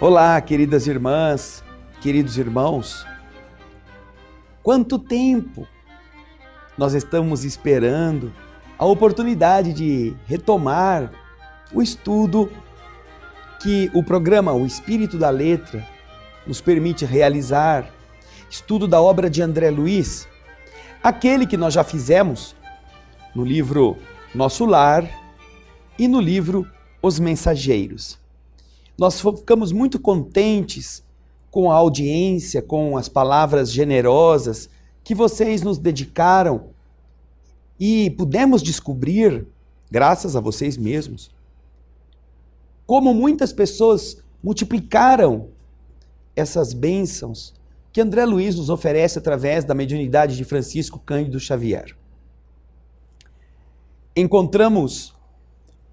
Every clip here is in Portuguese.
Olá, queridas irmãs, queridos irmãos. Quanto tempo nós estamos esperando a oportunidade de retomar o estudo que o programa O Espírito da Letra nos permite realizar, estudo da obra de André Luiz, aquele que nós já fizemos no livro Nosso Lar e no livro Os Mensageiros. Nós ficamos muito contentes com a audiência, com as palavras generosas que vocês nos dedicaram e pudemos descobrir, graças a vocês mesmos, como muitas pessoas multiplicaram essas bênçãos que André Luiz nos oferece através da mediunidade de Francisco Cândido Xavier. Encontramos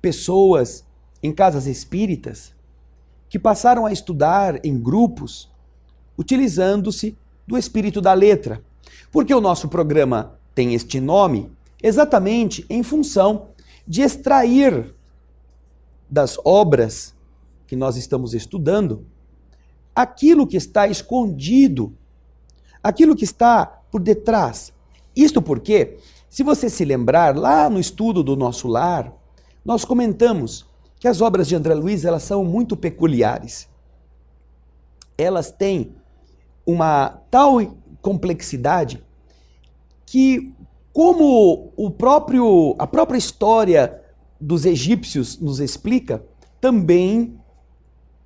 pessoas em casas espíritas que passaram a estudar em grupos, utilizando-se do Espírito da Letra. Porque o nosso programa tem este nome exatamente em função de extrair das obras que nós estamos estudando aquilo que está escondido, aquilo que está por detrás. Isto porque, se você se lembrar, lá no estudo do Nosso Lar, nós comentamos que as obras de André Luiz, elas são muito peculiares. Elas têm uma tal complexidade que, como a própria história dos egípcios nos explica, também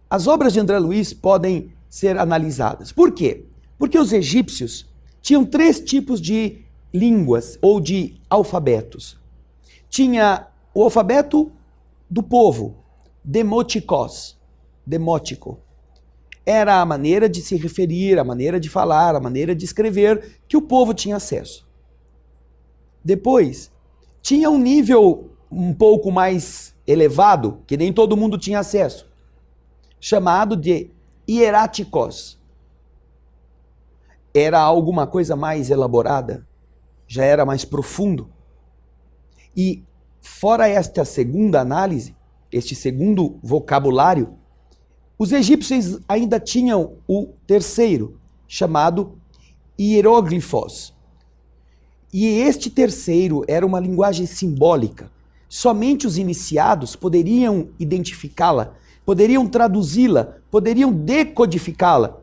as obras de André Luiz podem ser analisadas. Por quê? Porque os egípcios tinham 3 tipos de línguas ou de alfabetos. Tinha o alfabeto do povo, demóticos, demótico. Era a maneira de se referir, a maneira de falar, a maneira de escrever que o povo tinha acesso. Depois, tinha um nível um pouco mais elevado, que nem todo mundo tinha acesso, chamado de hieráticos. Era alguma coisa mais elaborada, já era mais profundo. E fora esta segunda análise, este segundo vocabulário, os egípcios ainda tinham o terceiro, chamado hieróglifos. E este terceiro era uma linguagem simbólica. Somente os iniciados poderiam identificá-la, poderiam traduzi-la, poderiam decodificá-la.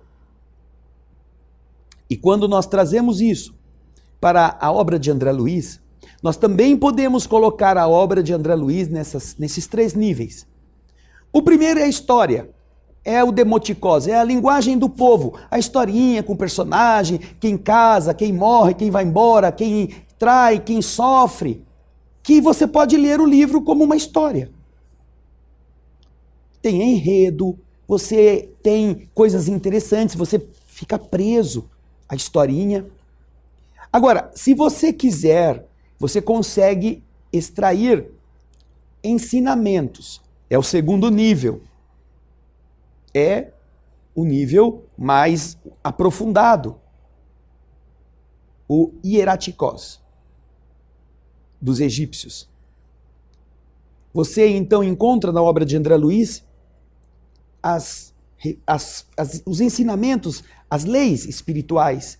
E quando nós trazemos isso para a obra de André Luiz, nós também podemos colocar a obra de André Luiz nesses 3 níveis. O primeiro é a história, é o demoticós, é a linguagem do povo, a historinha com o personagem, quem casa, quem morre, quem vai embora, quem trai, quem sofre, que você pode ler o livro como uma história. Tem enredo, você tem coisas interessantes, você fica preso à historinha. Agora, se você quiser, você consegue extrair ensinamentos. É o segundo nível. É o nível mais aprofundado. O hieráticos dos egípcios. Você então encontra na obra de André Luiz os ensinamentos, as leis espirituais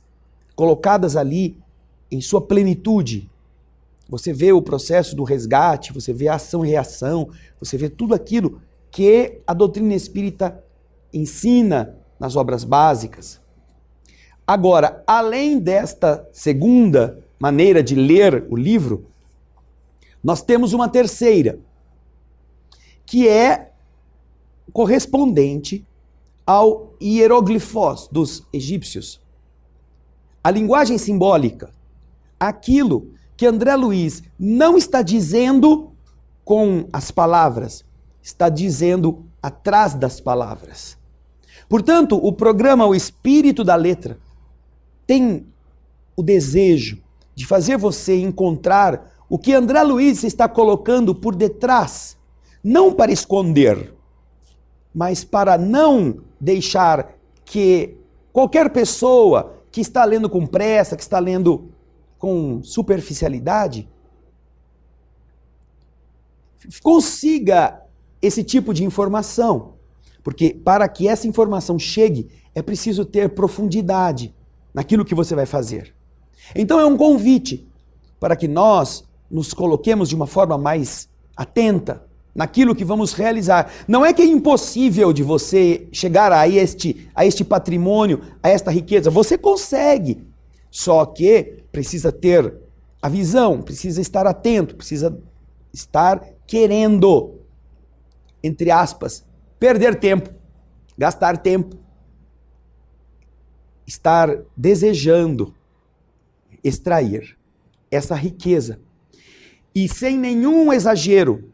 colocadas ali em sua plenitude. Você vê o processo do resgate, você vê a ação e reação, você vê tudo aquilo que a doutrina espírita ensina nas obras básicas. Agora, além desta segunda maneira de ler o livro, nós temos uma terceira, que é correspondente ao hieróglifos dos egípcios. A linguagem simbólica, aquilo que André Luiz não está dizendo com as palavras, está dizendo atrás das palavras. Portanto, o programa O Espírito da Letra tem o desejo de fazer você encontrar o que André Luiz está colocando por detrás, não para esconder, mas para não deixar que qualquer pessoa que está lendo com pressa, que está lendo com superficialidade, consiga esse tipo de informação. Porque para que essa informação chegue, é preciso ter profundidade naquilo que você vai fazer. Então é um convite para que nós nos coloquemos de uma forma mais atenta naquilo que vamos realizar. Não é que é impossível de você chegar a este patrimônio, a esta riqueza. Você consegue, só que precisa ter a visão, precisa estar atento, precisa estar querendo, entre aspas, perder tempo, gastar tempo, estar desejando extrair essa riqueza. E sem nenhum exagero,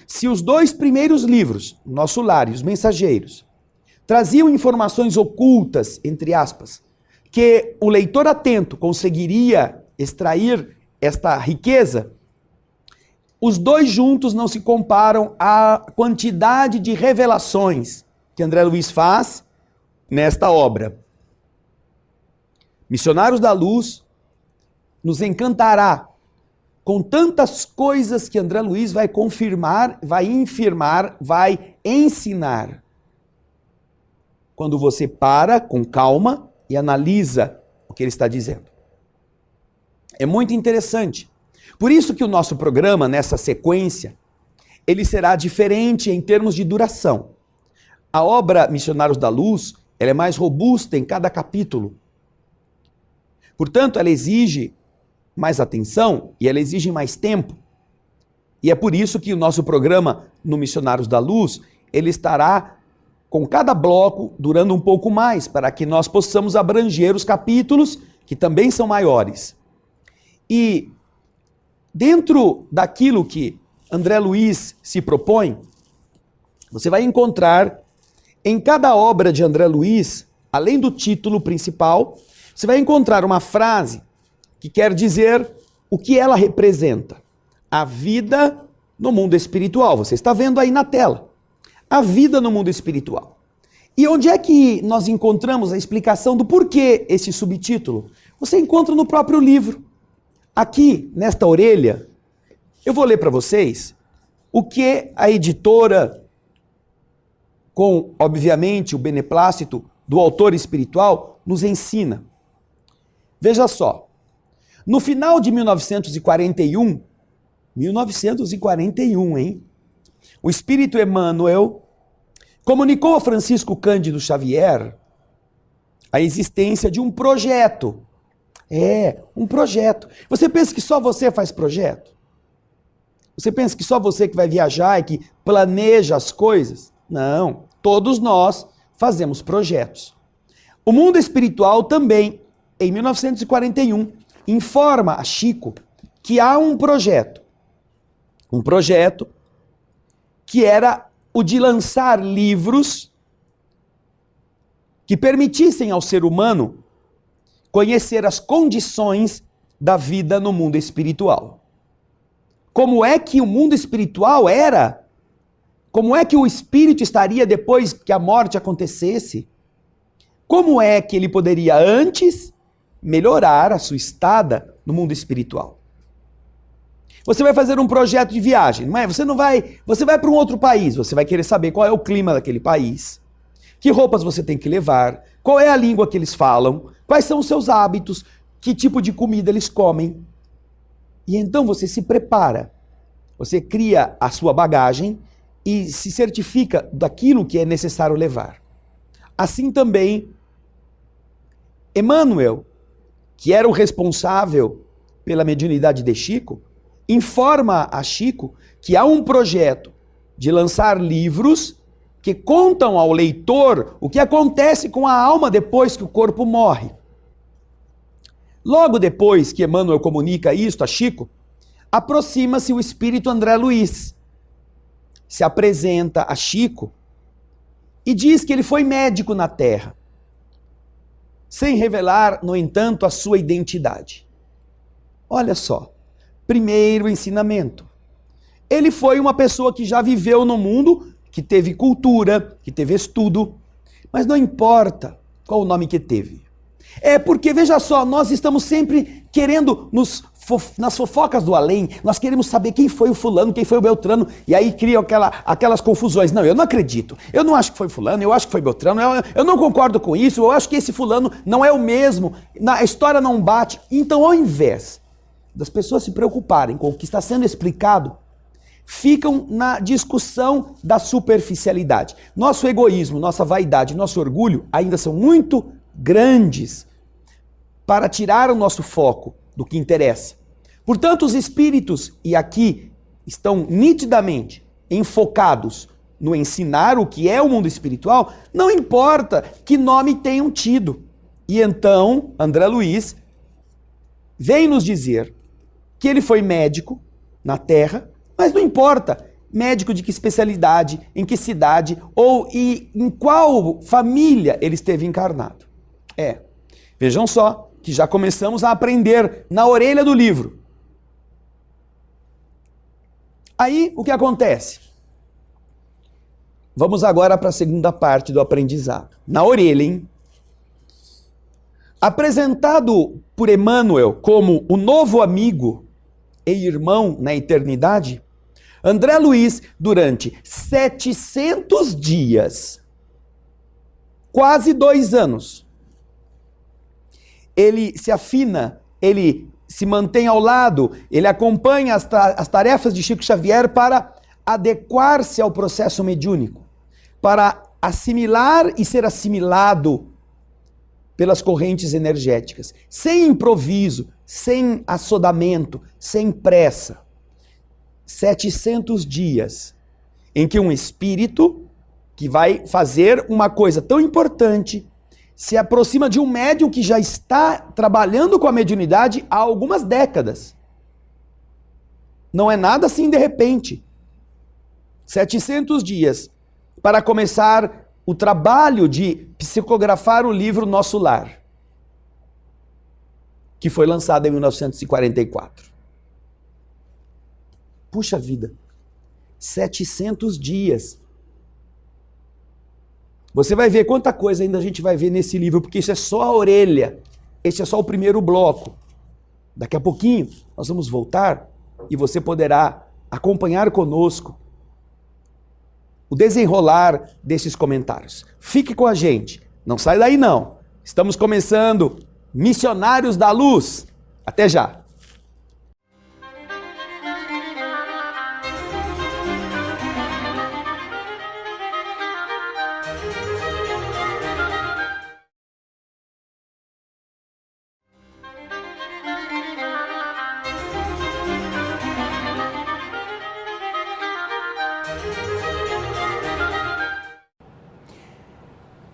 se os 2 primeiros livros, Nosso Lar e Os Mensageiros, traziam informações ocultas, entre aspas, que o leitor atento conseguiria extrair esta riqueza, os 2 juntos não se comparam à quantidade de revelações que André Luiz faz nesta obra. Missionários da Luz nos encantará com tantas coisas que André Luiz vai confirmar, vai infirmar, vai ensinar. Quando você para com calma e analisa o que ele está dizendo. É muito interessante. Por isso que o nosso programa, nessa sequência, ele será diferente em termos de duração. A obra Missionários da Luz, ela é mais robusta em cada capítulo. Portanto, ela exige mais atenção e ela exige mais tempo. E é por isso que o nosso programa no Missionários da Luz, ele estará com cada bloco durando um pouco mais, para que nós possamos abranger os capítulos, que também são maiores. E dentro daquilo que André Luiz se propõe, você vai encontrar em cada obra de André Luiz, além do título principal, você vai encontrar uma frase que quer dizer o que ela representa. A vida no mundo espiritual. Você está vendo aí na tela. A vida no mundo espiritual. E onde é que nós encontramos a explicação do porquê esse subtítulo? Você encontra no próprio livro. Aqui, nesta orelha, eu vou ler para vocês o que a editora, com, obviamente, o beneplácito do autor espiritual, nos ensina. Veja só, no final de 1941, hein? O Espírito Emmanuel comunicou a Francisco Cândido Xavier a existência de um projeto. Um projeto. Você pensa que só você faz projeto? Você pensa que só você que vai viajar e que planeja as coisas? Não, todos nós fazemos projetos. O mundo espiritual também, em 1941, informa a Chico que há um projeto que era o de lançar livros que permitissem ao ser humano conhecer as condições da vida no mundo espiritual. Como é que o mundo espiritual era? Como é que o espírito estaria depois que a morte acontecesse? Como é que ele poderia antes melhorar a sua estada no mundo espiritual? Você vai fazer um projeto de viagem, não é? Você vai para um outro país, você vai querer saber qual é o clima daquele país, que roupas você tem que levar, qual é a língua que eles falam, quais são os seus hábitos, que tipo de comida eles comem. E então você se prepara, você cria a sua bagagem e se certifica daquilo que é necessário levar. Assim também, Emmanuel, que era o responsável pela mediunidade de Chico, informa a Chico que há um projeto de lançar livros que contam ao leitor o que acontece com a alma depois que o corpo morre. Logo depois que Emmanuel comunica isto a Chico, aproxima-se o espírito André Luiz, se apresenta a Chico e diz que ele foi médico na Terra, sem revelar, no entanto, a sua identidade. Olha só, primeiro ensinamento. Ele foi uma pessoa que já viveu no mundo, que teve cultura, que teve estudo, mas não importa qual o nome que teve. Porque, veja só, nós estamos sempre querendo nos nas fofocas do além, nós queremos saber quem foi o fulano, quem foi o Beltrano, e aí criam aquelas confusões. Não, eu não acredito, eu não acho que foi fulano, eu acho que foi Beltrano, eu não concordo com isso, eu acho que esse fulano não é o mesmo, a história não bate. Então, ao invés das pessoas se preocuparem com o que está sendo explicado, ficam na discussão da superficialidade. Nosso egoísmo, nossa vaidade, nosso orgulho ainda são muito grandes para tirar o nosso foco do que interessa. Portanto, os espíritos, e aqui estão nitidamente enfocados no ensinar o que é o mundo espiritual, não importa que nome tenham tido. E então, André Luiz vem nos dizer que ele foi médico na Terra, mas não importa médico de que especialidade, em que cidade ou em qual família ele esteve encarnado. Vejam só, que já começamos a aprender na orelha do livro. Aí, o que acontece? Vamos agora para a segunda parte do aprendizado. Na orelha, hein? Apresentado por Emmanuel como o novo amigo e irmão na eternidade, André Luiz, durante 700 dias, quase 2 anos, ele se afina, ele se mantém ao lado, ele acompanha as tarefas de Chico Xavier para adequar-se ao processo mediúnico, para assimilar e ser assimilado pelas correntes energéticas, sem improviso, sem assodamento, sem pressa. 700 dias em que um espírito que vai fazer uma coisa tão importante se aproxima de um médium que já está trabalhando com a mediunidade há algumas décadas. Não é nada assim de repente. 700 dias para começar o trabalho de psicografar o livro Nosso Lar, que foi lançado em 1944. Puxa vida, 700 dias. Você vai ver quanta coisa ainda a gente vai ver nesse livro, porque isso é só a orelha. Esse é só o primeiro bloco. Daqui a pouquinho nós vamos voltar e você poderá acompanhar conosco o desenrolar desses comentários. Fique com a gente, não sai daí não. Estamos começando Missionários da Luz. Até já!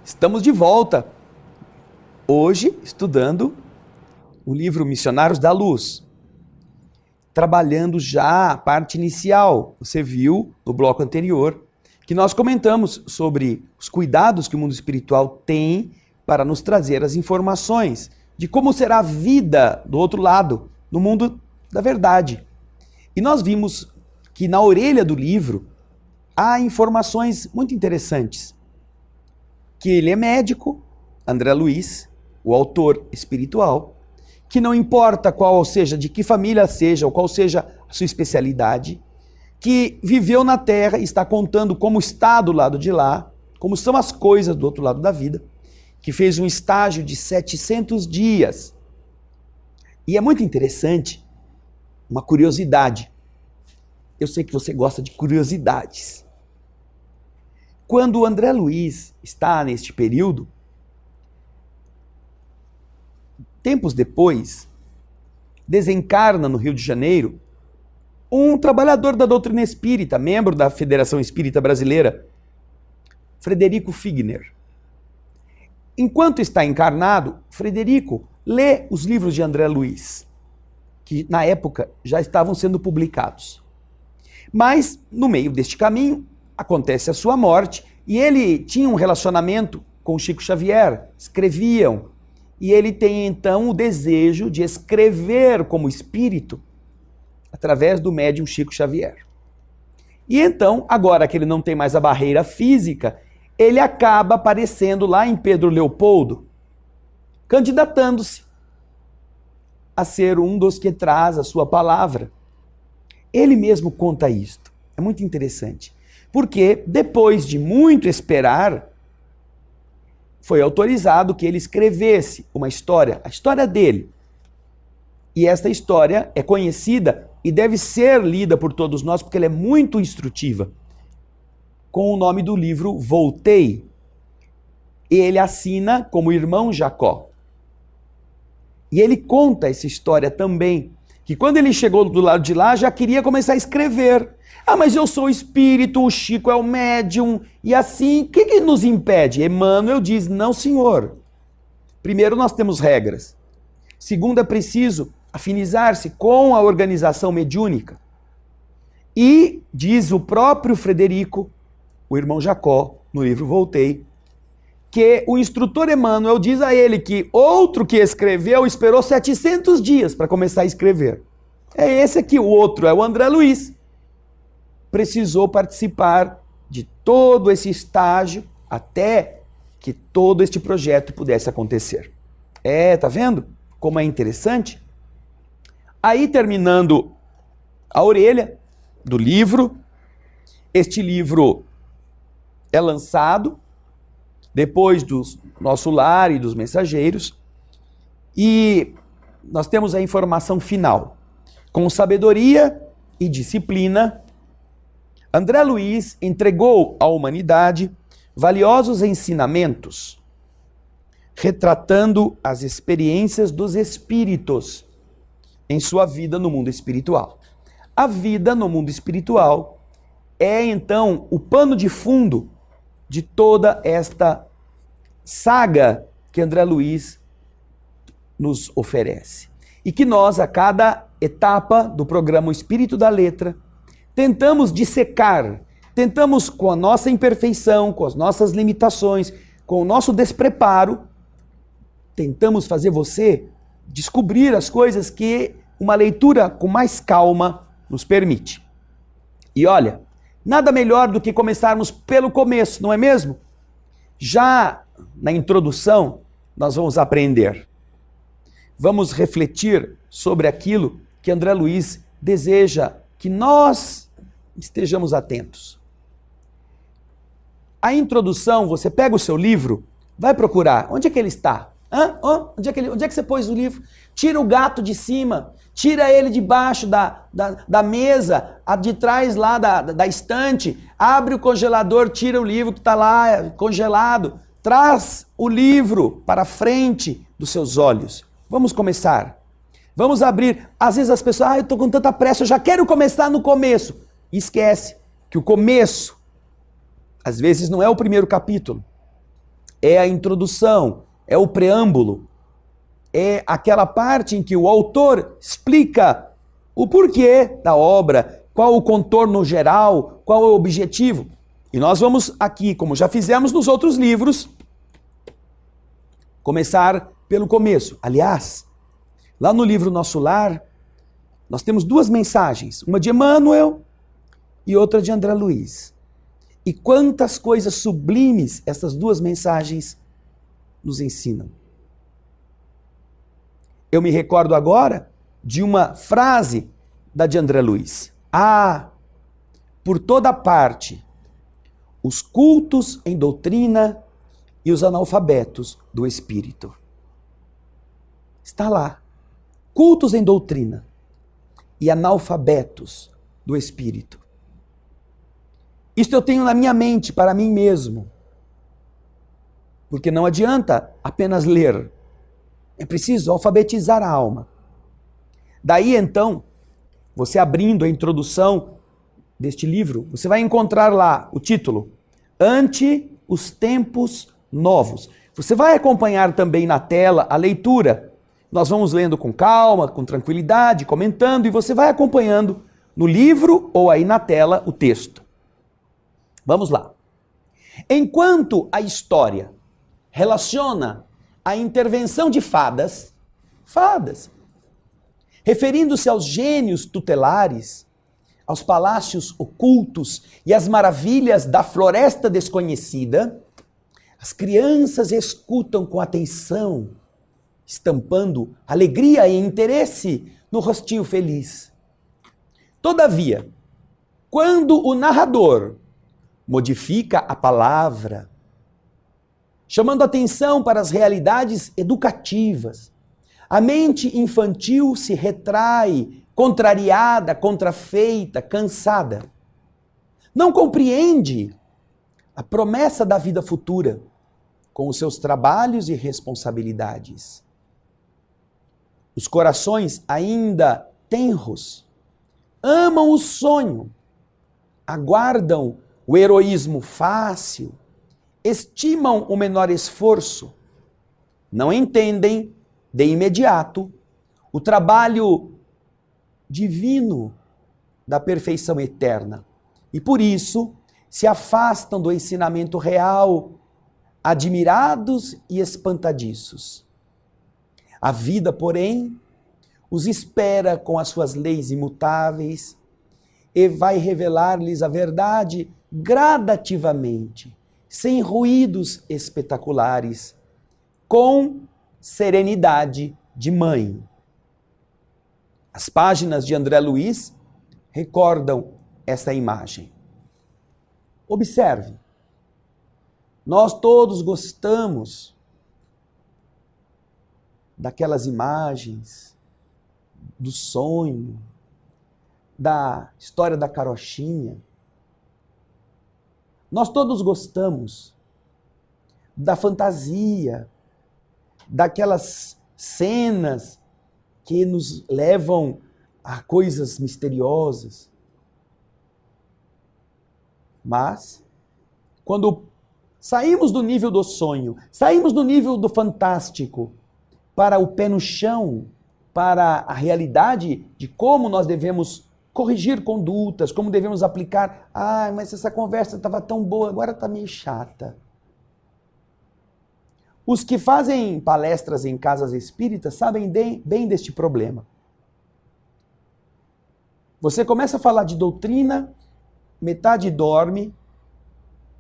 Estamos de volta, hoje estudando o livro Missionários da Luz, trabalhando já a parte inicial. Você viu no bloco anterior que nós comentamos sobre os cuidados que o mundo espiritual tem para nos trazer as informações de como será a vida do outro lado, no mundo da verdade. E nós vimos que na orelha do livro há informações muito interessantes. Que ele é médico, André Luiz, o autor espiritual, que não importa qual seja, de que família seja, ou qual seja a sua especialidade, que viveu na Terra e está contando como está do lado de lá, como são as coisas do outro lado da vida, que fez um estágio de 700 dias. E é muito interessante, uma curiosidade. Eu sei que você gosta de curiosidades. Quando o André Luiz está neste período, tempos depois, desencarna no Rio de Janeiro um trabalhador da doutrina espírita, membro da Federação Espírita Brasileira, Frederico Figner. Enquanto está encarnado, Frederico lê os livros de André Luiz, que na época já estavam sendo publicados. Mas, no meio deste caminho, acontece a sua morte e ele tinha um relacionamento com Chico Xavier, escreviam, e ele tem então o desejo de escrever como espírito através do médium Chico Xavier. E então, agora que ele não tem mais a barreira física, ele acaba aparecendo lá em Pedro Leopoldo, candidatando-se a ser um dos que traz a sua palavra. Ele mesmo conta isto. É muito interessante. Porque depois de muito esperar, foi autorizado que ele escrevesse uma história, a história dele. E esta história é conhecida e deve ser lida por todos nós, porque ela é muito instrutiva, com o nome do livro Voltei. Ele assina como Irmão Jacó. E ele conta essa história também, que quando ele chegou do lado de lá, já queria começar a escrever. Ah, mas eu sou o espírito, o Chico é o médium, e assim, o que nos impede? Emmanuel diz, não senhor. Primeiro, nós temos regras. Segundo, é preciso afinizar-se com a organização mediúnica. E, diz o próprio Frederico, o irmão Jacó, no livro Voltei, que o instrutor Emmanuel diz a ele que outro que escreveu esperou 700 dias para começar a escrever. É esse aqui, o outro, é o André Luiz. Precisou participar de todo esse estágio até que todo este projeto pudesse acontecer. Tá vendo como é interessante? Aí, terminando a orelha do livro, este livro é lançado depois do Nosso Lar e dos Mensageiros, e nós temos a informação final. Com sabedoria e disciplina, André Luiz entregou à humanidade valiosos ensinamentos, retratando as experiências dos espíritos em sua vida no mundo espiritual. A vida no mundo espiritual é, então, o pano de fundo de toda esta saga que André Luiz nos oferece. E que nós, a cada etapa do programa O Espírito da Letra, tentamos dissecar, tentamos com a nossa imperfeição, com as nossas limitações, com o nosso despreparo, tentamos fazer você descobrir as coisas que uma leitura com mais calma nos permite. E olha, nada melhor do que começarmos pelo começo, não é mesmo? Já na introdução, nós vamos aprender. Vamos refletir sobre aquilo que André Luiz deseja que nós estejamos atentos. A introdução, você pega o seu livro, vai procurar. Onde é que ele está? Onde é que você pôs o livro? Tira o gato de cima, tira ele de baixo da mesa, de trás lá da estante, abre o congelador, tira o livro que está lá congelado, traz o livro para frente dos seus olhos. Vamos começar. Vamos abrir. Às vezes as pessoas, eu estou com tanta pressa, eu já quero começar no começo. E esquece que o começo, às vezes não é o primeiro capítulo, é a introdução, é o preâmbulo, é aquela parte em que o autor explica o porquê da obra, qual o contorno geral, qual é o objetivo. E nós vamos aqui, como já fizemos nos outros livros, começar pelo começo. Aliás, lá no livro Nosso Lar, nós temos duas mensagens, uma de Emmanuel e outra de André Luiz. E quantas coisas sublimes essas duas mensagens nos ensinam. Eu me recordo agora de uma frase da de André Luiz. Por toda parte, os cultos em doutrina e os analfabetos do espírito. Está lá. Cultos em doutrina e analfabetos do espírito. Isto eu tenho na minha mente para mim mesmo. Porque não adianta apenas ler. É preciso alfabetizar a alma. Daí então, você abrindo a introdução deste livro, você vai encontrar lá o título, Ante os Tempos Novos. Você vai acompanhar também na tela a leitura. Nós vamos lendo com calma, com tranquilidade, comentando, e você vai acompanhando no livro ou aí na tela o texto. Vamos lá. Enquanto a história relaciona a intervenção de fadas, referindo-se aos gênios tutelares, aos palácios ocultos e às maravilhas da floresta desconhecida, as crianças escutam com atenção estampando alegria e interesse no rostinho feliz. Todavia, quando o narrador modifica a palavra, chamando atenção para as realidades educativas, a mente infantil se retrai, contrariada, contrafeita, cansada. Não compreende a promessa da vida futura com os seus trabalhos e responsabilidades. Os corações ainda tenros amam o sonho, aguardam o heroísmo fácil, estimam o menor esforço, não entendem de imediato o trabalho divino da perfeição eterna e por isso se afastam do ensinamento real, admirados e espantadiços. A vida, porém, os espera com as suas leis imutáveis e vai revelar-lhes a verdade gradativamente, sem ruídos espetaculares, com serenidade de mãe. As páginas de André Luiz recordam essa imagem. Observe, nós todos gostamos daquelas imagens, do sonho, da história da carochinha. Nós todos gostamos da fantasia, daquelas cenas que nos levam a coisas misteriosas. Mas, quando saímos do nível do sonho, saímos do nível do fantástico, para o pé no chão, para a realidade de como nós devemos corrigir condutas, como devemos aplicar. Ah, mas essa conversa estava tão boa, agora está meio chata. Os que fazem palestras em casas espíritas sabem bem deste problema. Você começa a falar de doutrina, metade dorme,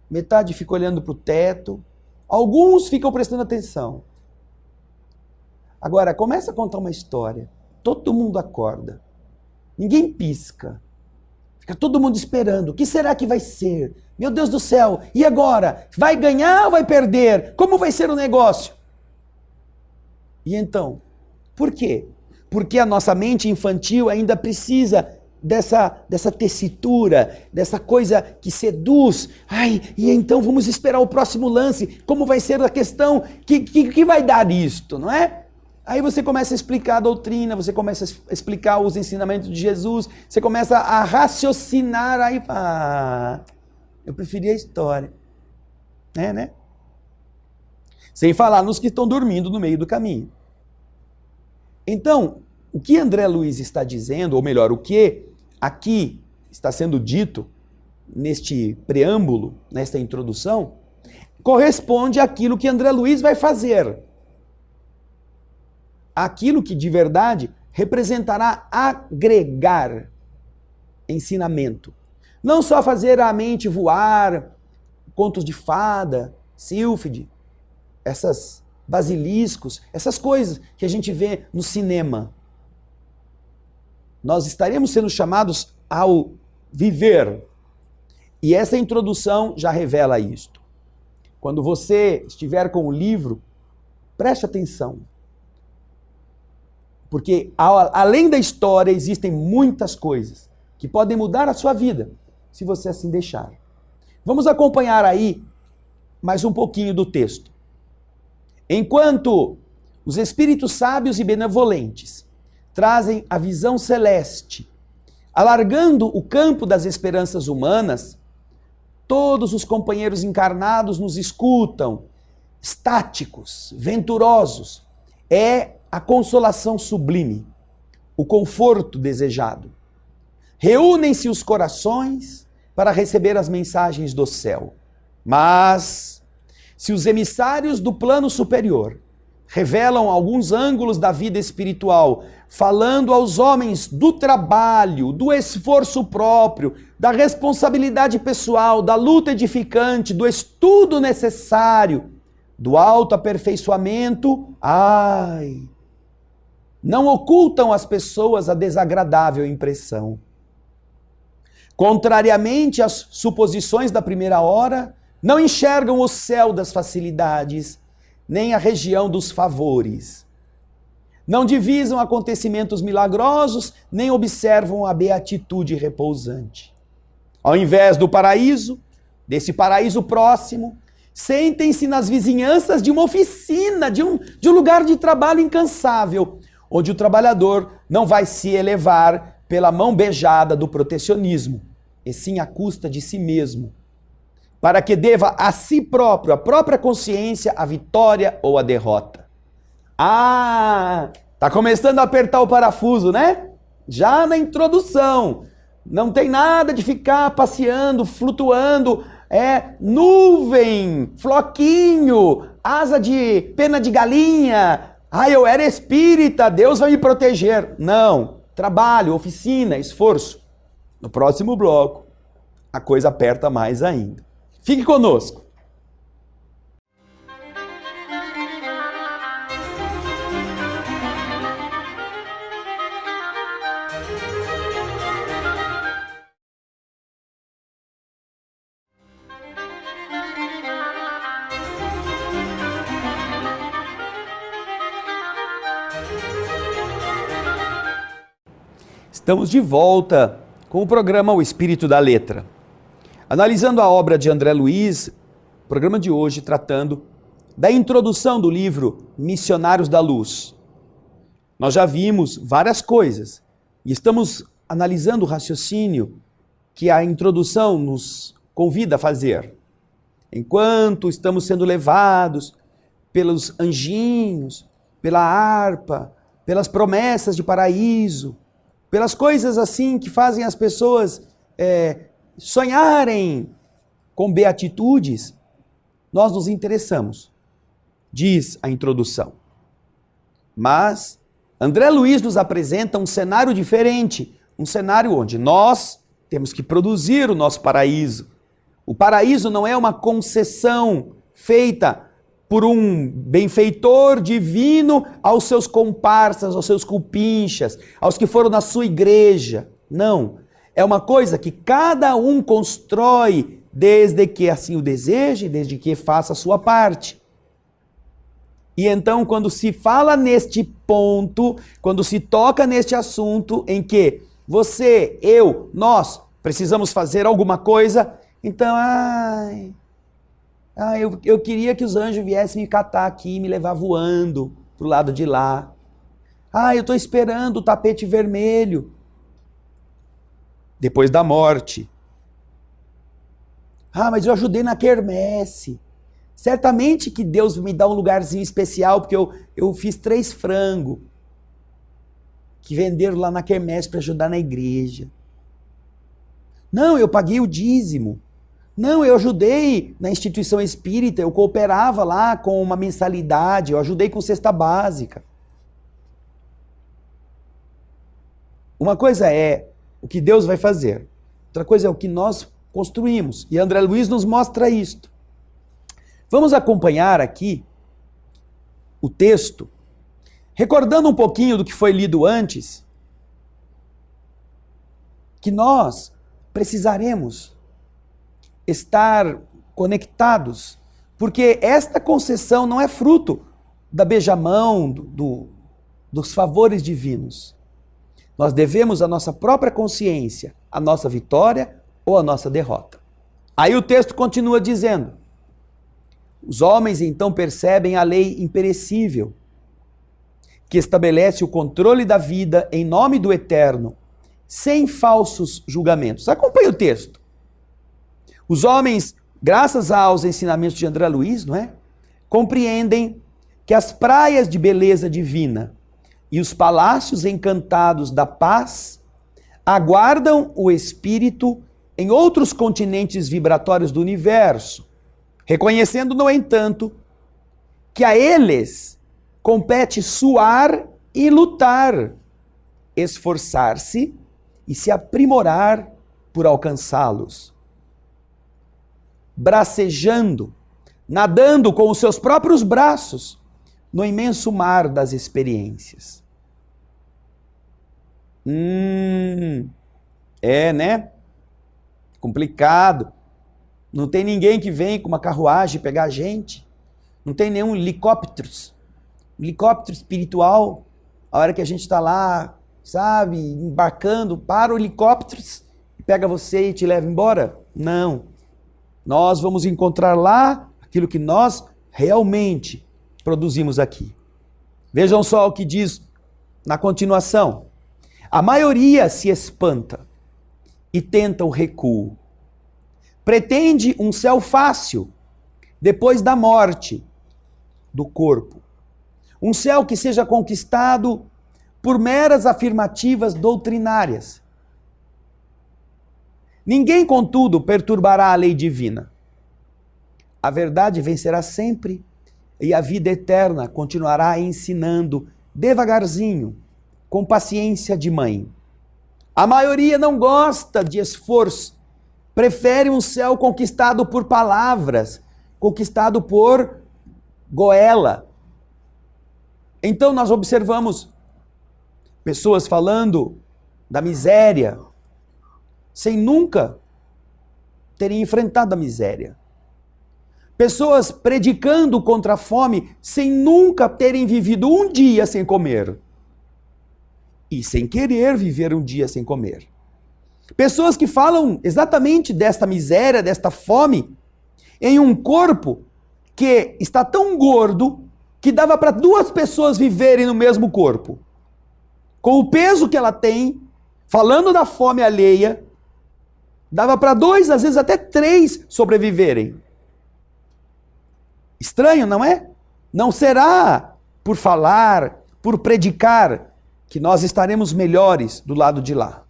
metade fica olhando para o teto, alguns ficam prestando atenção. Agora, começa a contar uma história, todo mundo acorda, ninguém pisca, fica todo mundo esperando, o que será que vai ser? Meu Deus do céu, e agora? Vai ganhar ou vai perder? Como vai ser o negócio? E então, por quê? Porque a nossa mente infantil ainda precisa dessa tessitura, dessa coisa que seduz. Ai, e então vamos esperar o próximo lance, como vai ser a questão, que vai dar isto, não é? Aí você começa a explicar a doutrina, você começa a explicar os ensinamentos de Jesus, você começa a raciocinar, aí, eu preferia a história. Né? Sem falar nos que estão dormindo no meio do caminho. Então, o que André Luiz está dizendo, ou melhor, o que aqui está sendo dito neste preâmbulo, nesta introdução, corresponde àquilo que André Luiz vai fazer. Aquilo que de verdade representará agregar ensinamento. Não só fazer a mente voar, contos de fada, sílfide, essas basiliscos, essas coisas que a gente vê no cinema. Nós estaremos sendo chamados ao viver. E essa introdução já revela isto. Quando você estiver com o livro, preste atenção. Porque além da história existem muitas coisas que podem mudar a sua vida, se você assim deixar. Vamos acompanhar aí mais um pouquinho do texto. Enquanto os espíritos sábios e benevolentes trazem a visão celeste, alargando o campo das esperanças humanas, todos os companheiros encarnados nos escutam, estáticos, venturosos. É a consolação sublime, o conforto desejado. Reúnem-se os corações para receber as mensagens do céu. Mas, se os emissários do plano superior revelam alguns ângulos da vida espiritual, falando aos homens do trabalho, do esforço próprio, da responsabilidade pessoal, da luta edificante, do estudo necessário do autoaperfeiçoamento, não ocultam às pessoas a desagradável impressão. Contrariamente às suposições da primeira hora, não enxergam o céu das facilidades, nem a região dos favores. Não divisam acontecimentos milagrosos, nem observam a beatitude repousante. Ao invés do paraíso, desse paraíso próximo, sentem-se nas vizinhanças de uma oficina, de um lugar de trabalho incansável, onde o trabalhador não vai se elevar pela mão beijada do protecionismo, e sim à custa de si mesmo, para que deva a si próprio, a própria consciência, a vitória ou a derrota. Tá começando a apertar o parafuso, né? Já na introdução. Não tem nada de ficar passeando, flutuando, nuvem, floquinho, asa de pena de galinha. Eu era espírita, Deus vai me proteger. Não, trabalho, oficina, esforço. No próximo bloco, a coisa aperta mais ainda. Fique conosco. Estamos de volta com o programa O Espírito da Letra. Analisando a obra de André Luiz, o programa de hoje tratando da introdução do livro Missionários da Luz. Nós já vimos várias coisas e estamos analisando o raciocínio que a introdução nos convida a fazer. Enquanto estamos sendo levados pelos anjinhos, pela harpa, pelas promessas de paraíso, pelas coisas assim que fazem as pessoas sonharem com beatitudes, nós nos interessamos, diz a introdução. Mas André Luiz nos apresenta um cenário diferente, um cenário onde nós temos que produzir o nosso paraíso. O paraíso não é uma concessão feita por um benfeitor divino aos seus comparsas, aos seus cupinchas, aos que foram na sua igreja. Não. É uma coisa que cada um constrói desde que assim o deseje, desde que faça a sua parte. E então, quando se fala neste ponto, quando se toca neste assunto em que você, eu, nós precisamos fazer alguma coisa, então, eu queria que os anjos viessem me catar aqui e me levar voando pro lado de lá. Eu estou esperando o tapete vermelho depois da morte. Mas eu ajudei na quermesse. Certamente que Deus me dá um lugarzinho especial, porque eu fiz 3 frangos que venderam lá na quermesse para ajudar na igreja. Não, eu paguei o dízimo. Não, eu ajudei na instituição espírita, eu cooperava lá com uma mensalidade, eu ajudei com cesta básica. Uma coisa é o que Deus vai fazer, outra coisa é o que nós construímos. E André Luiz nos mostra isto. Vamos acompanhar aqui o texto, recordando um pouquinho do que foi lido antes, que nós precisaremos estar conectados, porque esta concessão não é fruto da beijamão, dos favores divinos. Nós devemos a nossa própria consciência, a nossa vitória ou a nossa derrota. Aí o texto continua dizendo: os homens então percebem a lei imperecível, que estabelece o controle da vida em nome do Eterno, sem falsos julgamentos. Acompanhe o texto. Os homens, graças aos ensinamentos de André Luiz, compreendem que as praias de beleza divina e os palácios encantados da paz aguardam o espírito em outros continentes vibratórios do universo, reconhecendo, no entanto, que a eles compete suar e lutar, esforçar-se e se aprimorar por alcançá-los. Bracejando, nadando com os seus próprios braços no imenso mar das experiências. Né? Complicado. Não tem ninguém que vem com uma carruagem pegar a gente. Não tem nenhum helicóptero espiritual. A hora que a gente está lá, sabe, embarcando, para o helicóptero e pega você e te leva embora. Não. Nós vamos encontrar lá aquilo que nós realmente produzimos aqui. Vejam só o que diz na continuação. A maioria se espanta e tenta o recuo. Pretende um céu fácil depois da morte do corpo. Um céu que seja conquistado por meras afirmativas doutrinárias. Ninguém, contudo, perturbará a lei divina. A verdade vencerá sempre e a vida eterna continuará ensinando devagarzinho, com paciência de mãe. A maioria não gosta de esforço, prefere um céu conquistado por palavras, conquistado por goela. Então nós observamos pessoas falando da miséria, sem nunca terem enfrentado a miséria. Pessoas predicando contra a fome, sem nunca terem vivido um dia sem comer. E sem querer viver um dia sem comer. Pessoas que falam exatamente desta miséria, desta fome, em um corpo que está tão gordo que dava para 2 pessoas viverem no mesmo corpo. Com o peso que ela tem, falando da fome alheia, dava para 2, às vezes até 3 sobreviverem. Estranho, não é? Não será por falar, por predicar, que nós estaremos melhores do lado de lá.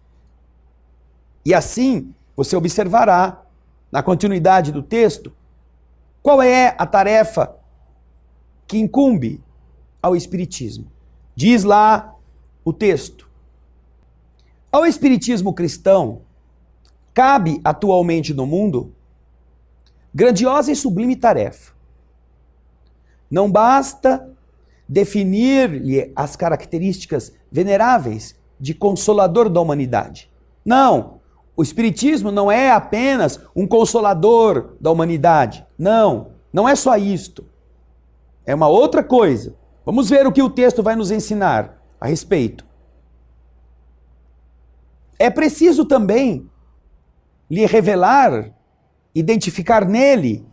E assim, você observará, na continuidade do texto, qual é a tarefa que incumbe ao Espiritismo. Diz lá o texto. Ao Espiritismo cristão, cabe atualmente no mundo grandiosa e sublime tarefa. Não basta definir-lhe as características veneráveis de consolador da humanidade. Não, o Espiritismo não é apenas um consolador da humanidade. Não, não é só isto. É uma outra coisa. Vamos ver o que o texto vai nos ensinar a respeito. É preciso também lhe revelar, identificar nele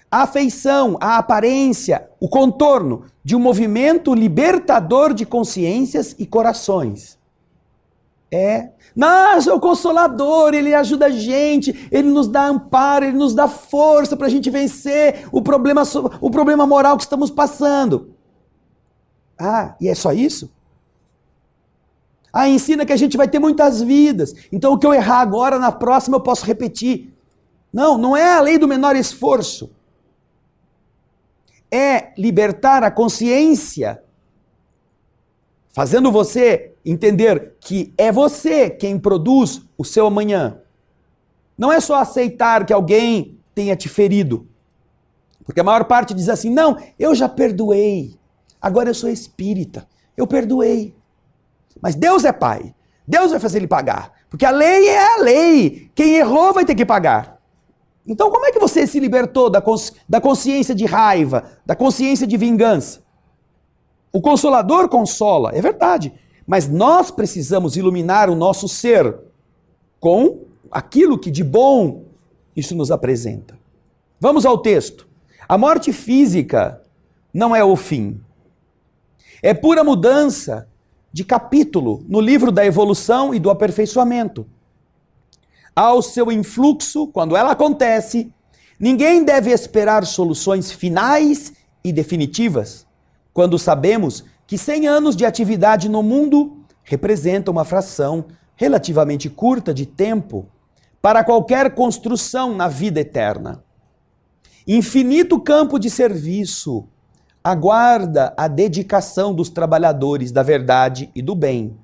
a afeição, a aparência, o contorno de um movimento libertador de consciências e corações. Nossa, o Consolador, ele ajuda a gente, ele nos dá amparo, ele nos dá força para a gente vencer o problema moral que estamos passando. E é só isso? Ensina que a gente vai ter muitas vidas, então o que eu errar agora, na próxima eu posso repetir. Não, não é a lei do menor esforço. É libertar a consciência, fazendo você entender que é você quem produz o seu amanhã. Não é só aceitar que alguém tenha te ferido. Porque a maior parte diz assim, não, eu já perdoei, agora eu sou espírita, eu perdoei. Mas Deus é pai, Deus vai fazer ele pagar, porque a lei é a lei, quem errou vai ter que pagar. Então como é que você se libertou da consciência de raiva, da consciência de vingança? O Consolador consola, é verdade, mas nós precisamos iluminar o nosso ser com aquilo que de bom isso nos apresenta. Vamos ao texto. A morte física não é o fim. É pura mudança de capítulo no livro da evolução e do aperfeiçoamento. Ao seu influxo, quando ela acontece, ninguém deve esperar soluções finais e definitivas, quando sabemos que 100 anos de atividade no mundo representam uma fração relativamente curta de tempo para qualquer construção na vida eterna. Infinito campo de serviço aguarda a dedicação dos trabalhadores da verdade e do bem.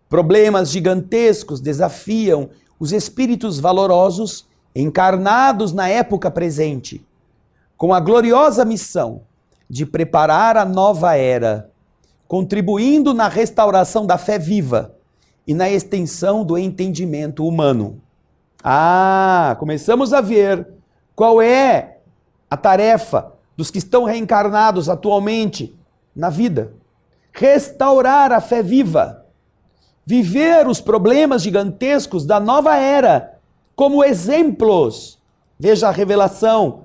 Problemas gigantescos desafiam os espíritos valorosos encarnados na época presente, com a gloriosa missão de preparar a nova era, contribuindo na restauração da fé viva e na extensão do entendimento humano. Começamos a ver qual é a tarefa dos que estão reencarnados atualmente na vida. Restaurar a fé viva, viver os problemas gigantescos da nova era como exemplos. Veja a revelação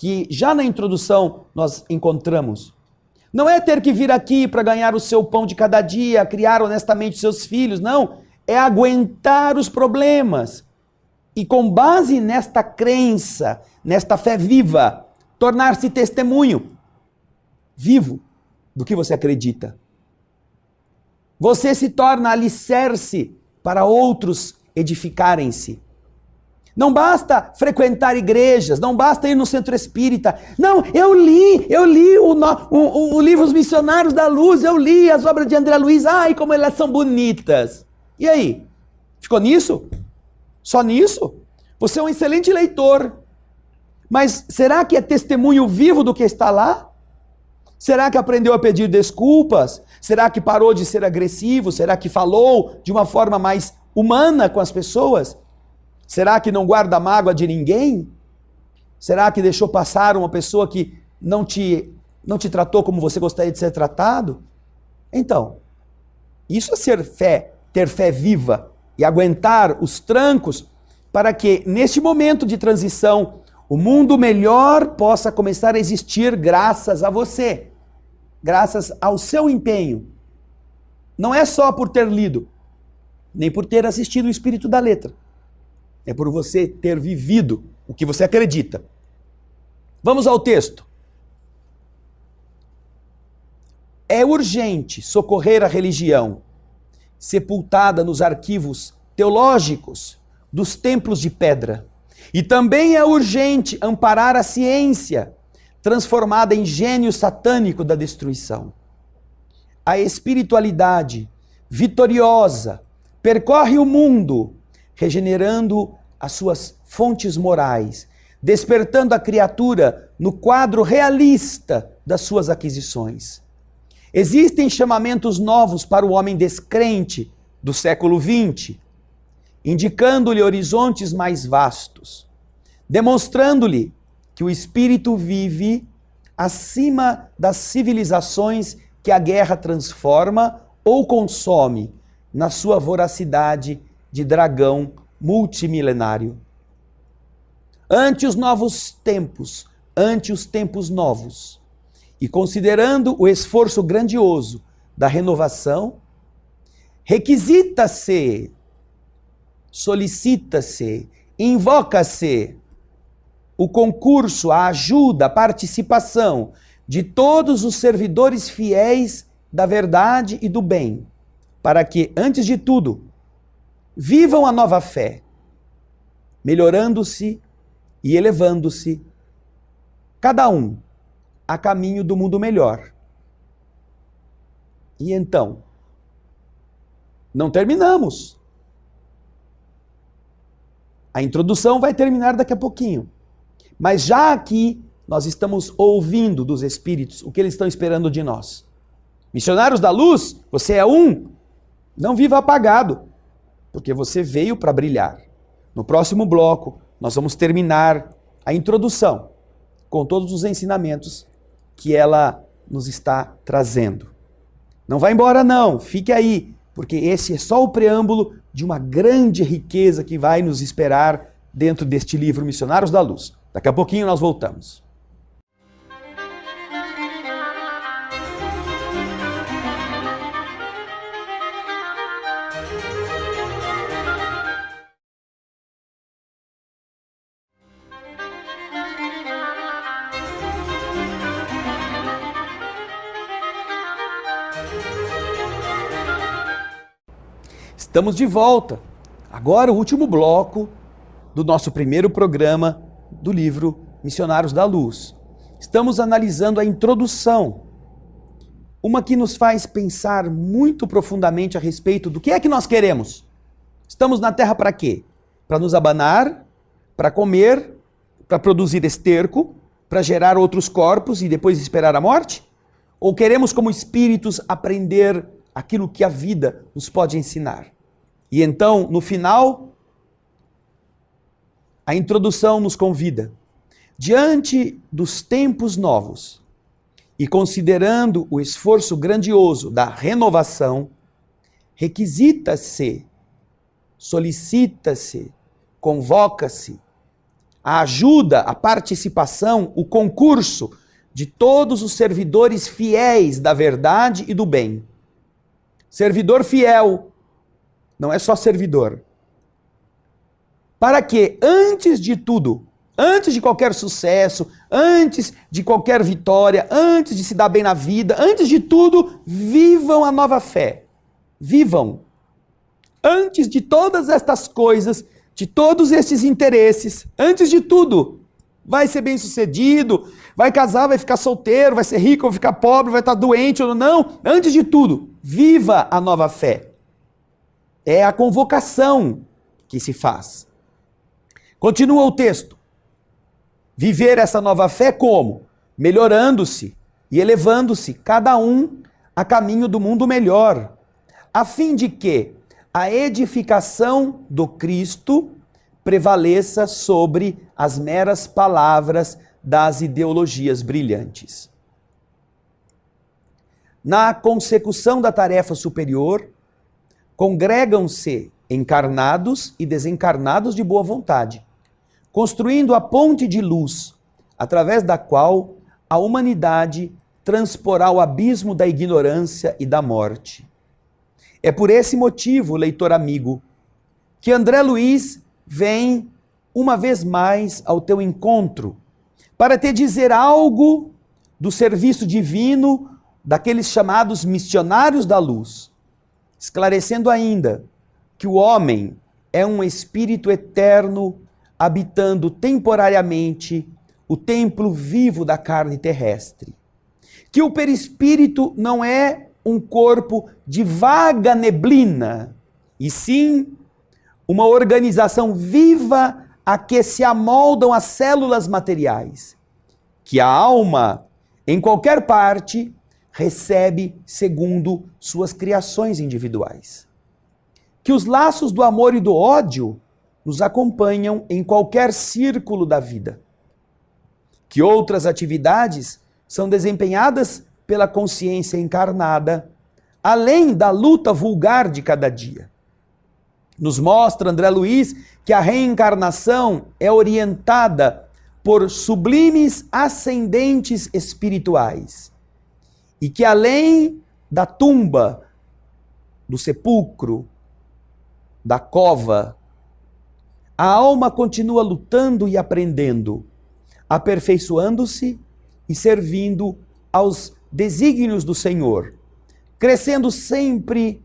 que já na introdução nós encontramos. Não é ter que vir aqui para ganhar o seu pão de cada dia, criar honestamente seus filhos, não. É aguentar os problemas e, com base nesta crença, nesta fé viva, tornar-se testemunho vivo do que você acredita. Você se torna alicerce para outros edificarem-se. Não basta frequentar igrejas, não basta ir no centro espírita. Não, eu li o livro Os Missionários da Luz, eu li as obras de André Luiz, ai como elas são bonitas. E aí? Ficou nisso? Só nisso? Você é um excelente leitor, mas será que é testemunho vivo do que está lá? Será que aprendeu a pedir desculpas? Será que parou de ser agressivo? Será que falou de uma forma mais humana com as pessoas? Será que não guarda mágoa de ninguém? Será que deixou passar uma pessoa que não te tratou como você gostaria de ser tratado? Então, isso é ter fé viva e aguentar os trancos para que, neste momento de transição, o mundo melhor possa começar a existir graças a você, graças ao seu empenho. Não é só por ter lido, nem por ter assistido o Espírito da Letra. É por você ter vivido o que você acredita. Vamos ao texto. É urgente socorrer a religião, sepultada nos arquivos teológicos dos templos de pedra. E também é urgente amparar a ciência, transformada em gênio satânico da destruição. A espiritualidade vitoriosa percorre o mundo, regenerando as suas fontes morais, despertando a criatura no quadro realista das suas aquisições. Existem chamamentos novos para o homem descrente do século XX, indicando-lhe horizontes mais vastos, demonstrando-lhe que o espírito vive acima das civilizações que a guerra transforma ou consome na sua voracidade de dragão multimilenário. Ante os novos tempos, ante os tempos novos, e considerando o esforço grandioso da renovação, requisita-se, solicita-se, invoca-se o concurso, a ajuda, a participação de todos os servidores fiéis da verdade e do bem, para que, antes de tudo, vivam a nova fé, melhorando-se e elevando-se, cada um a caminho do mundo melhor. E então, não terminamos. A introdução vai terminar daqui a pouquinho. Mas já aqui nós estamos ouvindo dos Espíritos o que eles estão esperando de nós. Missionários da Luz, você é um, não viva apagado, porque você veio para brilhar. No próximo bloco, nós vamos terminar a introdução com todos os ensinamentos que ela nos está trazendo. Não vá embora não, fique aí, porque esse é só o preâmbulo de uma grande riqueza que vai nos esperar dentro deste livro Missionários da Luz. Daqui a pouquinho nós voltamos. Estamos de volta. Agora o último bloco do nosso primeiro programa do livro Missionários da Luz. Estamos analisando a introdução, uma que nos faz pensar muito profundamente a respeito do que é que nós queremos. Estamos na Terra para quê? Para nos abanar, para comer, para produzir esterco para gerar outros corpos e depois esperar a morte? Ou queremos, como espíritos, aprender aquilo que a vida nos pode ensinar? E então, no final, a introdução nos convida. Diante dos tempos novos e considerando o esforço grandioso da renovação, requisita-se, solicita-se, convoca-se a ajuda, a participação, o concurso de todos os servidores fiéis da verdade e do bem. Servidor fiel, não é só servidor. Para que, antes de tudo, antes de qualquer sucesso, antes de qualquer vitória, antes de se dar bem na vida, antes de tudo, vivam a nova fé. Vivam. Antes de todas estas coisas, de todos estes interesses, antes de tudo, vai ser bem sucedido, vai casar, vai ficar solteiro, vai ser rico, vai ficar pobre, vai estar doente ou não. Antes de tudo, viva a nova fé. É a convocação que se faz. Continua o texto. Viver essa nova fé como? Melhorando-se e elevando-se, cada um a caminho do mundo melhor, a fim de que a edificação do Cristo prevaleça sobre as meras palavras das ideologias brilhantes. Na consecução da tarefa superior, congregam-se encarnados e desencarnados de boa vontade, construindo a ponte de luz, através da qual a humanidade transporá o abismo da ignorância e da morte. É por esse motivo, leitor amigo, que André Luiz vem uma vez mais ao teu encontro, para te dizer algo do serviço divino daqueles chamados missionários da luz, esclarecendo ainda que o homem é um espírito eterno habitando temporariamente o templo vivo da carne terrestre. Que o perispírito não é um corpo de vaga neblina, e sim uma organização viva a que se amoldam as células materiais, que a alma, em qualquer parte, recebe segundo suas criações individuais. Que os laços do amor e do ódio nos acompanham em qualquer círculo da vida. Que outras atividades são desempenhadas pela consciência encarnada, além da luta vulgar de cada dia. Nos mostra André Luiz que a reencarnação é orientada por sublimes ascendentes espirituais e que além da tumba, do sepulcro, da cova, a alma continua lutando e aprendendo, aperfeiçoando-se e servindo aos desígnios do Senhor, crescendo sempre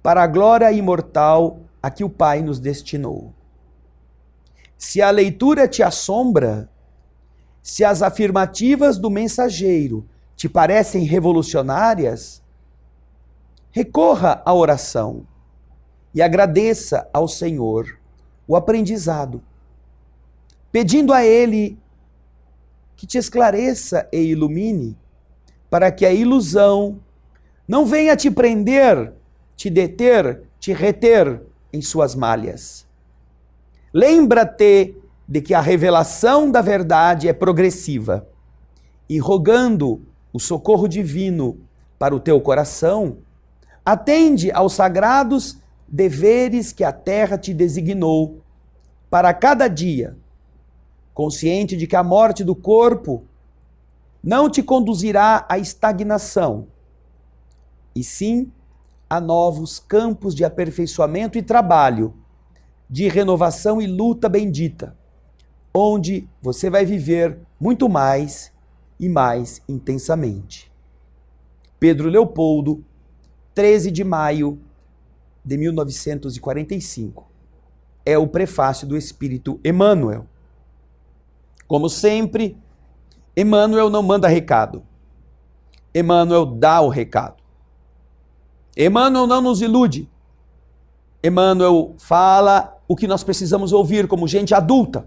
para a glória imortal a que o Pai nos destinou. Se a leitura te assombra, se as afirmativas do mensageiro te parecem revolucionárias, recorra à oração e agradeça ao Senhor o aprendizado, pedindo a Ele que te esclareça e ilumine, para que a ilusão não venha te prender, te deter, te reter em suas malhas. Lembra-te de que a revelação da verdade é progressiva e, rogando o socorro divino para o teu coração, atende aos sagrados deveres que a terra te designou para cada dia, consciente de que a morte do corpo não te conduzirá à estagnação, e sim a novos campos de aperfeiçoamento e trabalho, de renovação e luta bendita, onde você vai viver muito mais e mais intensamente. Pedro Leopoldo, 13 de maio de 1945. É o prefácio do Espírito Emmanuel. Como sempre, Emmanuel não manda recado. Emmanuel dá o recado. Emmanuel não nos ilude. Emmanuel fala o que nós precisamos ouvir como gente adulta.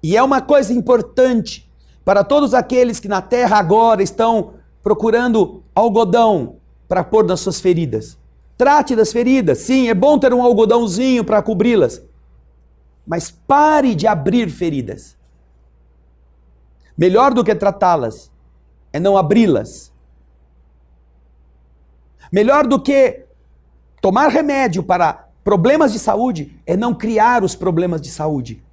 E é uma coisa importante para todos aqueles que na terra agora estão procurando algodão para pôr nas suas feridas. Trate das feridas, sim, é bom ter um algodãozinho para cobri-las. Mas pare de abrir feridas. Melhor do que tratá-las é não abri-las. Melhor do que tomar remédio para problemas de saúde é não criar os problemas de saúde.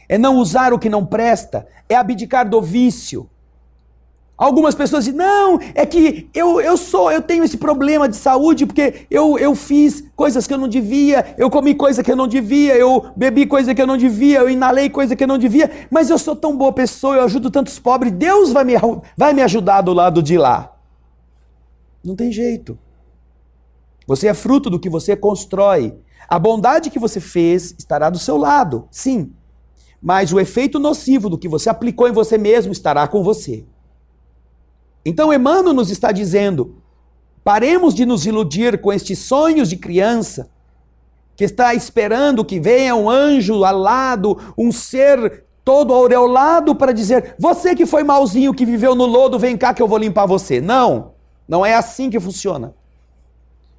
É não usar o que não presta, é abdicar do vício. Algumas pessoas dizem, não, é que eu tenho esse problema de saúde porque eu fiz coisas que eu não devia, eu comi coisa que eu não devia, eu bebi coisa que eu não devia, eu inalei coisa que eu não devia, mas eu sou tão boa pessoa, eu ajudo tantos pobres, Deus vai me ajudar do lado de lá. Não tem jeito. Você é fruto do que você constrói. A bondade que você fez estará do seu lado, sim, mas o efeito nocivo do que você aplicou em você mesmo estará com você. Então Emmanuel nos está dizendo, paremos de nos iludir com estes sonhos de criança, que está esperando que venha um anjo alado, um ser todo aureolado para dizer, você que foi malzinho, que viveu no lodo, vem cá que eu vou limpar você. Não, não é assim que funciona.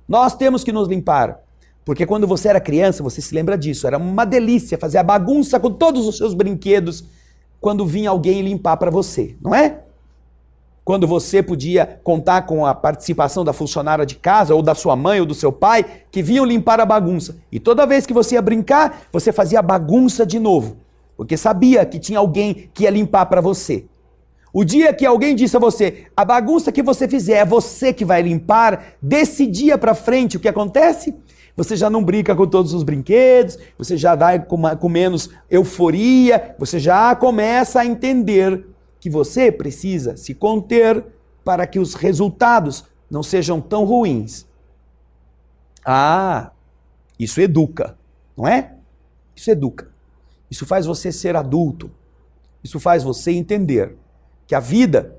Nós temos que nos limpar, porque quando você era criança, você se lembra disso, era uma delícia fazer a bagunça com todos os seus brinquedos, quando vinha alguém limpar para você, não é? Quando você podia contar com a participação da funcionária de casa, ou da sua mãe, ou do seu pai, que vinham limpar a bagunça. E toda vez que você ia brincar, você fazia a bagunça de novo. Porque sabia que tinha alguém que ia limpar para você. O dia que alguém disse a você, a bagunça que você fizer é você que vai limpar, desse dia para frente, o que acontece? Você já não brinca com todos os brinquedos, você já vai com menos euforia, você já começa a entender que você precisa se conter para que os resultados não sejam tão ruins. Ah, isso educa, não é? Isso educa. Isso faz você ser adulto. Isso faz você entender que a vida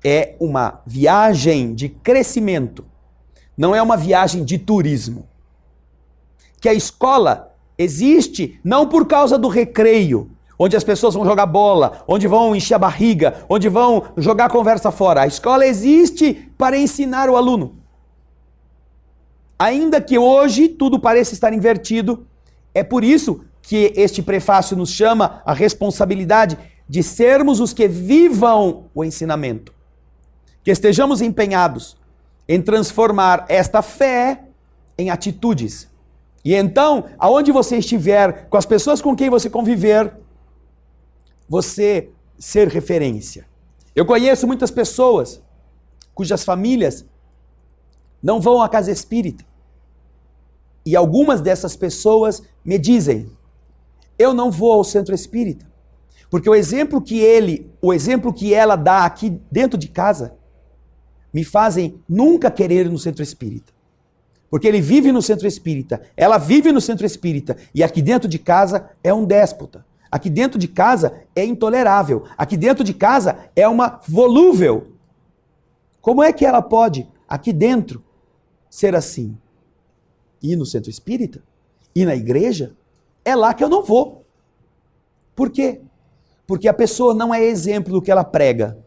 é uma viagem de crescimento, não é uma viagem de turismo. Que a escola existe não por causa do recreio, onde as pessoas vão jogar bola, onde vão encher a barriga, onde vão jogar a conversa fora. A escola existe para ensinar o aluno. Ainda que hoje tudo pareça estar invertido, é por isso que este prefácio nos chama a responsabilidade de sermos os que vivam o ensinamento. Que estejamos empenhados em transformar esta fé em atitudes. E então, aonde você estiver, com as pessoas com quem você conviver, você ser referência. Eu conheço muitas pessoas cujas famílias não vão à casa espírita. E algumas dessas pessoas me dizem, eu não vou ao centro espírita, porque o exemplo que ela dá aqui dentro de casa, me fazem nunca querer ir no centro espírita. Porque ele vive no centro espírita, ela vive no centro espírita, e aqui dentro de casa é um déspota. Aqui dentro de casa é intolerável. Aqui dentro de casa é uma volúvel. Como é que ela pode, aqui dentro, ser assim? Ir no centro espírita? Ir na igreja? É lá que eu não vou. Por quê? Porque a pessoa não é exemplo do que ela prega.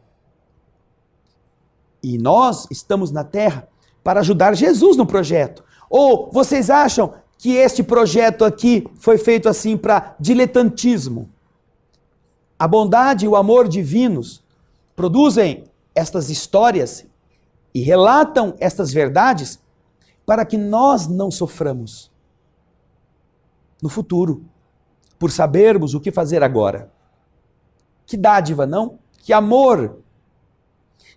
E nós estamos na terra para ajudar Jesus no projeto. Ou vocês acham que este projeto aqui foi feito assim para diletantismo? A bondade e o amor divinos produzem estas histórias e relatam estas verdades para que nós não soframos no futuro, por sabermos o que fazer agora. Que dádiva, não? Que amor!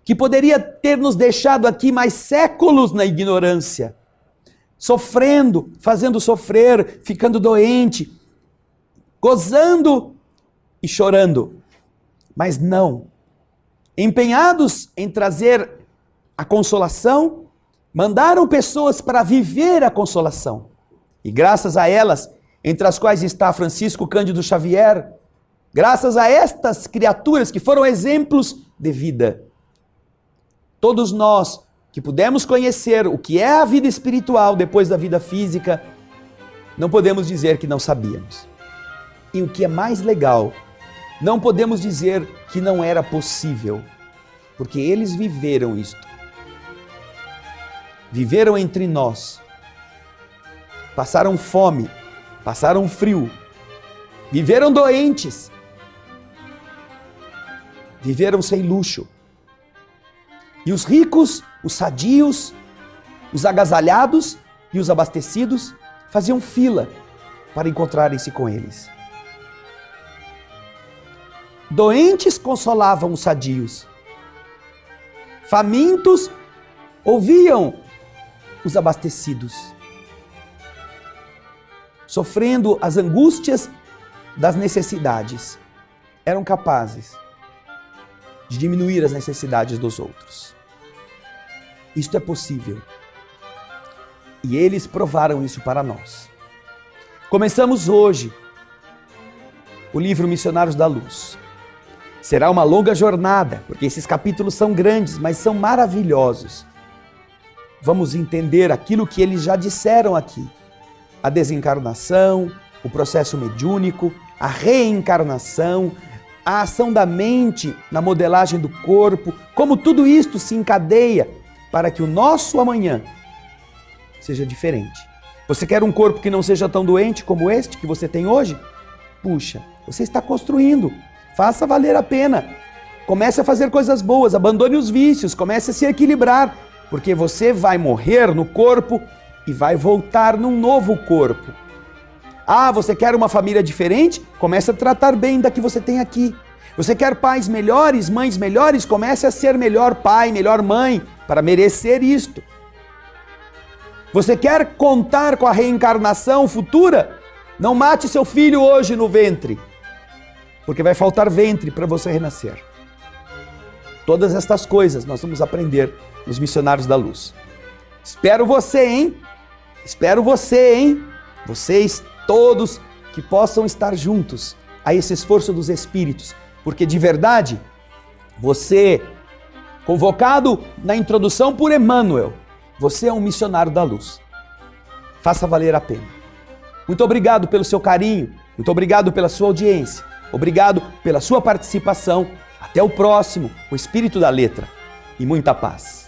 Que poderia ter nos deixado aqui mais séculos na ignorância, sofrendo, fazendo sofrer, ficando doente, gozando e chorando. Mas não. Empenhados em trazer a consolação, mandaram pessoas para viver a consolação. E graças a elas, entre as quais está Francisco Cândido Xavier, graças a estas criaturas que foram exemplos de vida, todos nós que pudemos conhecer o que é a vida espiritual depois da vida física, não podemos dizer que não sabíamos. E o que é mais legal Não podemos dizer que não era possível, porque eles viveram isto. Viveram entre nós. Passaram fome, passaram frio, viveram doentes, viveram sem luxo. E os ricos, os sadios, os agasalhados e os abastecidos faziam fila para encontrarem-se com eles. Doentes consolavam os sadios. Famintos ouviam os abastecidos. Sofrendo as angústias das necessidades, eram capazes de diminuir as necessidades dos outros. Isto é possível. E eles provaram isso para nós. Começamos hoje o livro Missionários da Luz. Será uma longa jornada, porque esses capítulos são grandes, mas são maravilhosos. Vamos entender aquilo que eles já disseram aqui. A desencarnação, o processo mediúnico, a reencarnação, a ação da mente na modelagem do corpo, como tudo isto se encadeia para que o nosso amanhã seja diferente. Você quer um corpo que não seja tão doente como este que você tem hoje? Puxa, você está construindo. Faça valer a pena. Comece a fazer coisas boas, abandone os vícios, comece a se equilibrar, porque você vai morrer no corpo e vai voltar num novo corpo. Ah, você quer uma família diferente? Comece a tratar bem da que você tem aqui. Você quer pais melhores, mães melhores? Comece a ser melhor pai, melhor mãe, para merecer isto. Você quer contar com a reencarnação futura? Não mate seu filho hoje no ventre, porque vai faltar ventre para você renascer. Todas estas coisas nós vamos aprender nos Missionários da Luz. Espero você, hein? Espero você, hein? Vocês todos que possam estar juntos a esse esforço dos Espíritos, porque de verdade, você, convocado na introdução por Emmanuel, você é um missionário da luz. Faça valer a pena. Muito obrigado pelo seu carinho, muito obrigado pela sua audiência, obrigado pela sua participação. Até o próximo, o Espírito da Letra, e muita paz.